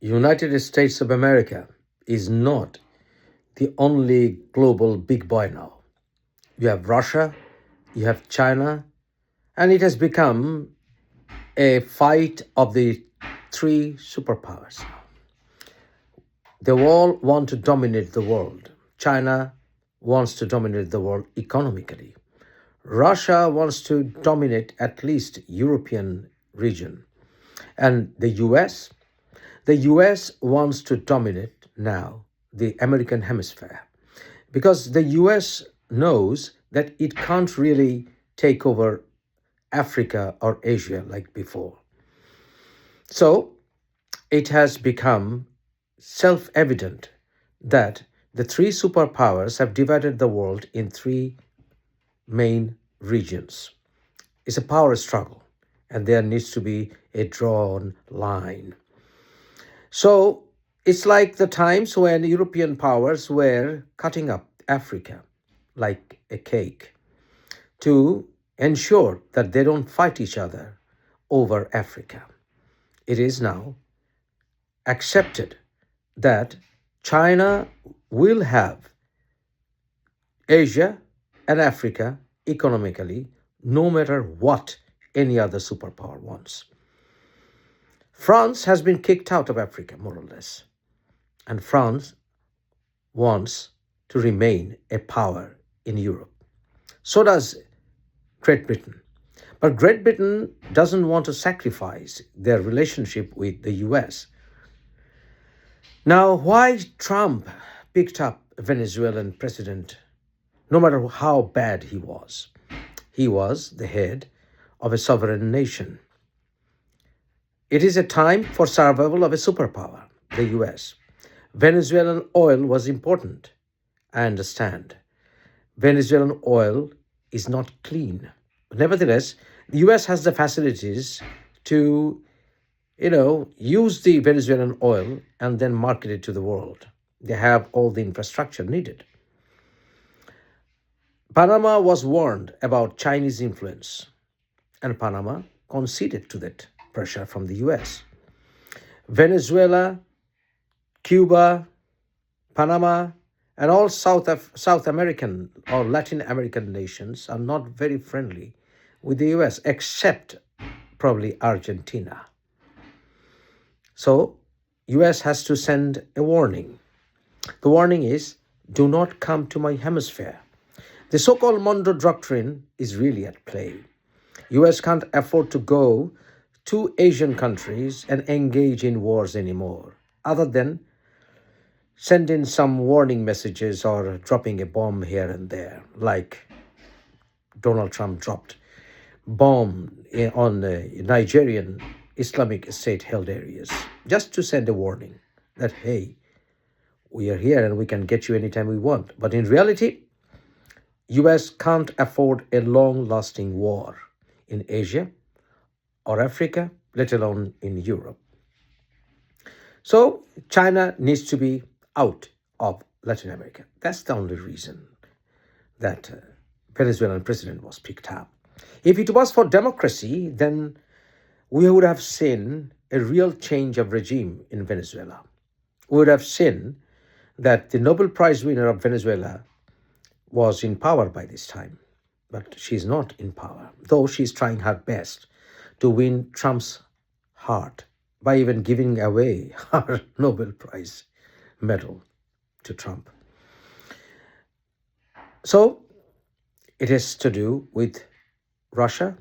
United States of America is not the only global big boy now. You have Russia, you have China, and it has become a fight of the three superpowers. They all want to dominate the world. China wants to dominate the world economically. Russia wants to dominate at least European region. And the US wants to dominate now the American hemisphere because the US knows that it can't really take over Africa or Asia like before. So it has become self evident that the three superpowers have divided the world in three main regions. It's a power struggle, and there needs to be a drawn line. So it's like the times when European powers were cutting up Africa like a cake to ensure that they don't fight each other over Africa. It is now accepted that China will have Asia and Africa economically no matter what any other superpower wants. France has been kicked out of Africa, more or less, and France wants to remain a power in Europe. So does Great Britain. But Great Britain doesn't want to sacrifice their relationship with the US. Now, why Trump picked up a Venezuelan president, no matter how bad he was the head of a sovereign nation. It is a time for survival of a superpower, the US. Venezuelan oil was important, I understand. Venezuelan oil is not clean. Nevertheless, the US has the facilities to, use the Venezuelan oil and then market it to the world. They have all the infrastructure needed. Panama was warned about Chinese influence, and Panama conceded to that pressure from the US. Venezuela, Cuba, Panama, and all South American or Latin American nations are not very friendly with the US, except probably Argentina. So, US has to send a warning. The warning is, do not come to my hemisphere. The so-called Monroe Doctrine is really at play. US can't afford to go to Asian countries and engage in wars anymore, other than send in some warning messages or dropping a bomb here and there, like Donald Trump dropped bomb on Nigerian Islamic State-held areas, just to send a warning that, hey, we are here and we can get you anytime we want. But in reality, US can't afford a long-lasting war in Asia or Africa, let alone in Europe. So China needs to be out of Latin America. That's the only reason that Venezuelan president was picked up. If it was for democracy, then we would have seen a real change of regime in Venezuela. We would have seen that the Nobel Prize winner of Venezuela was in power by this time. But she's not in power, though she's trying her best to win Trump's heart by even giving away her Nobel Prize medal to Trump. So it has to do with Russia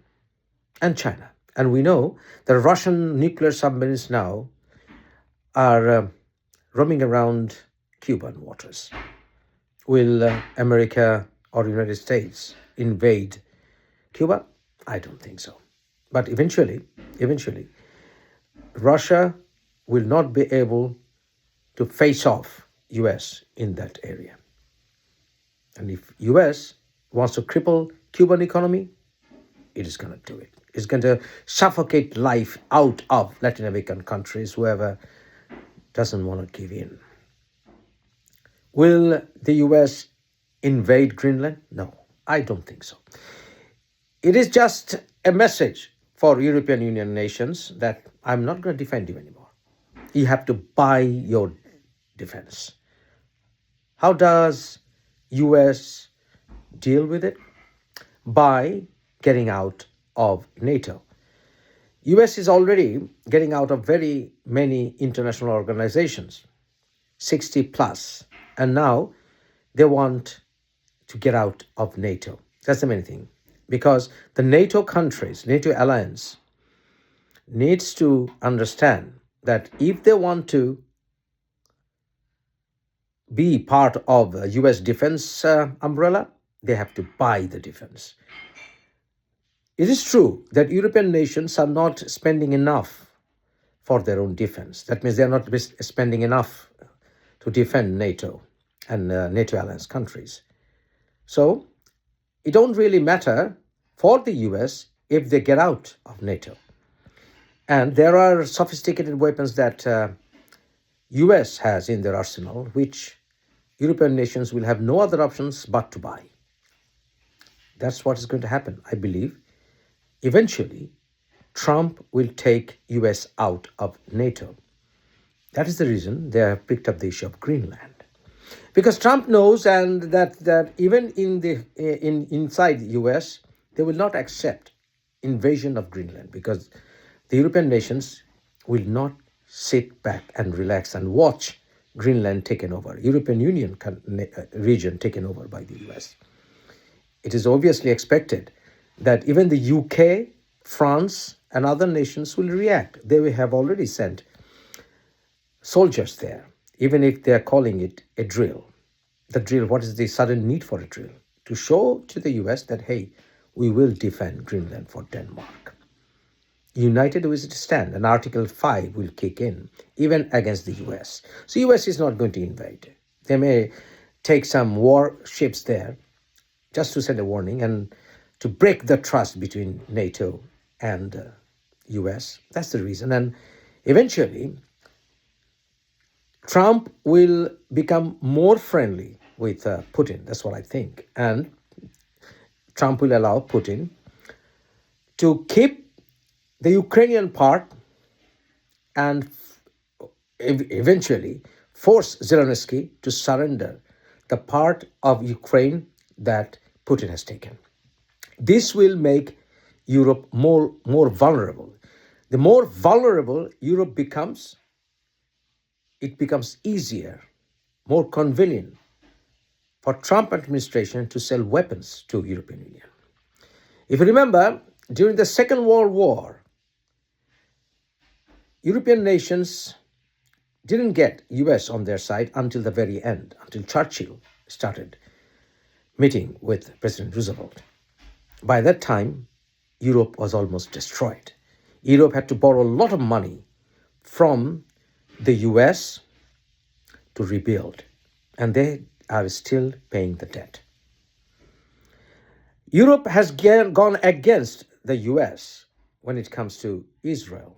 and China. And we know the Russian nuclear submarines now are roaming around Cuban waters. Will America or United States invade Cuba? I don't think so. But eventually, Russia will not be able to face off US in that area. And if US wants to cripple Cuban economy, it is going to do it. It's going to suffocate life out of Latin American countries, whoever doesn't want to give in. Will the US invade Greenland? No, I don't think so. It is just a message for European Union nations that I'm not going to defend you anymore. you have to buy your defense. How does US deal with it? By getting out of NATO. US is already getting out of very many international organizations, 60 plus, and now they want to get out of NATO. That's the main thing. Because the NATO countries, NATO alliance, needs to understand that if they want to be part of the US defense umbrella, they have to buy the defense. It is true that European nations are not spending enough for their own defense. That means they are not spending enough to defend NATO and NATO alliance countries. So it don't really matter for the US if they get out of NATO. And there are sophisticated weapons that US has in their arsenal, which European nations will have no other options but to buy. That's what is going to happen, I believe. Eventually, Trump will take US out of NATO. That is the reason they have picked up the issue of Greenland. Because Trump knows and that even inside the US, they will not accept invasion of Greenland, because the European nations will not sit back and relax and watch Greenland taken over, European Union region taken over by the US. It is obviously expected that even the UK, France, and other nations will react. They have already sent soldiers there, even if they are calling it a drill. The drill, what is the sudden need for a drill? To show to the US that, hey, we will defend Greenland for Denmark. United we stand, and Article 5 will kick in, even against the US. So US is not going to invade. They may take some warships there just to send a warning and to break the trust between NATO and US. That's the reason. And eventually, Trump will become more friendly with Putin. That's what I think. And Trump will allow Putin to keep the Ukrainian part and eventually force Zelensky to surrender the part of Ukraine that Putin has taken. This will make Europe more vulnerable. The more vulnerable Europe becomes, it becomes easier, more convenient for Trump administration to sell weapons to European Union. If you remember, during the Second World War, European nations didn't get US on their side until the very end, until Churchill started meeting with President Roosevelt. By that time, Europe was almost destroyed. Europe had to borrow a lot of money from the US to rebuild, and they are still paying the debt. Europe has gone against the US when it comes to Israel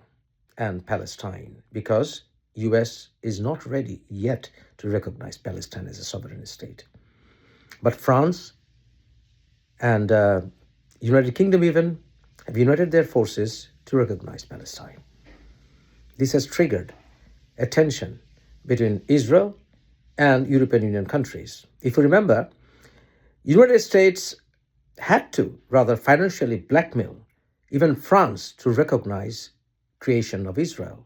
and Palestine, because US is not ready yet to recognize Palestine as a sovereign state. But France and United Kingdom even have united their forces to recognize Palestine. This has triggered a tension between Israel and European Union countries. If you remember, United States had to rather financially blackmail even France to recognize creation of Israel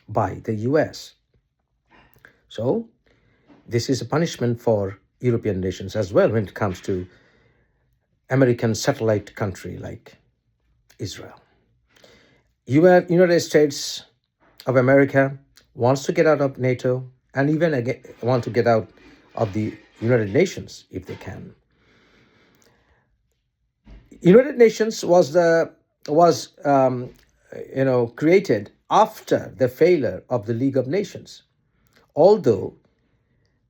by the US. So this is a punishment for European nations as well when it comes to American satellite country like Israel. United States of America wants to get out of NATO and even want to get out of the United Nations if they can. United Nations was created after the failure of the League of Nations. Although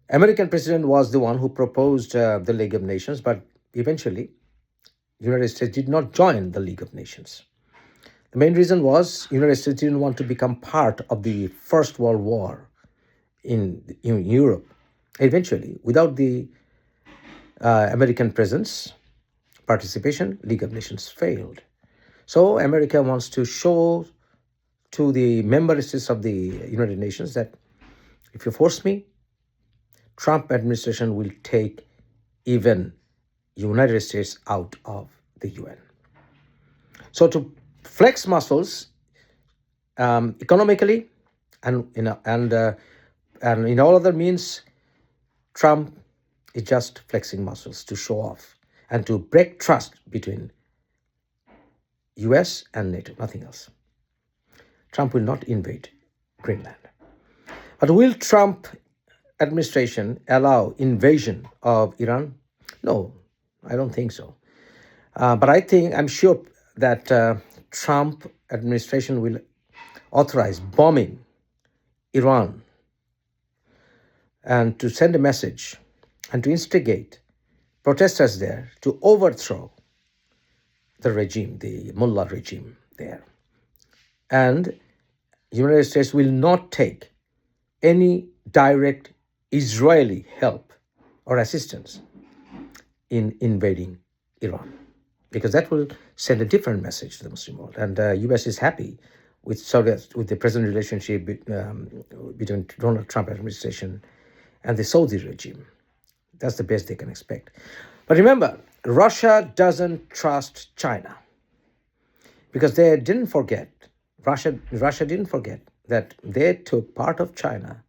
American president was the one who proposed the League of Nations, but eventually United States did not join the League of Nations. The main reason was United States didn't want to become part of the First World War in Europe. Eventually, without the American presence, participation, League of Nations failed. So America wants to show to the member states of the United Nations that if you force me, Trump administration will take even United States out of the UN. So to flex muscles economically and in all other means, Trump is just flexing muscles to show off and to break trust between US and NATO, nothing else. Trump will not invade Greenland. But will Trump administration allow invasion of Iran? No, I don't think so. But I'm sure that Trump administration will authorize bombing Iran and to send a message and to instigate protesters there to overthrow the regime, the mullah regime there. And United States will not take any direct Israeli help or assistance in invading Iran, because that will send a different message to the Muslim world. And U.S. is happy with the present relationship between Donald Trump administration and the Saudi regime. That's the best they can expect. But remember, Russia doesn't trust China, because they didn't forget, Russia didn't forget that they took part of China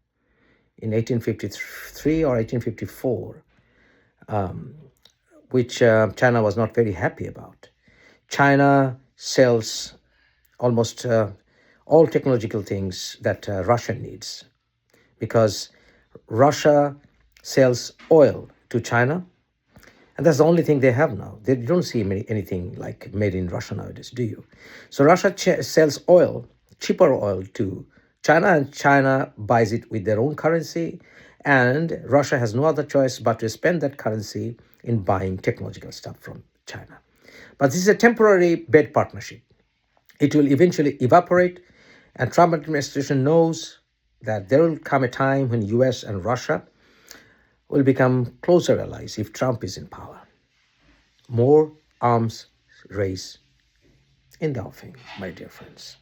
in 1853 or 1854, which China was not very happy about. China sells almost all technological things that Russia needs, because Russia sells oil to China, and that's the only thing they have now. They don't see anything like made in Russia nowadays, do you? So Russia sells oil, cheaper oil, to China, and China buys it with their own currency, and Russia has no other choice but to spend that currency in buying technological stuff from China. But this is a temporary bad partnership. It will eventually evaporate, and Trump administration knows that there will come a time when US and Russia will become closer allies if Trump is in power. More arms race in the offing, my dear friends.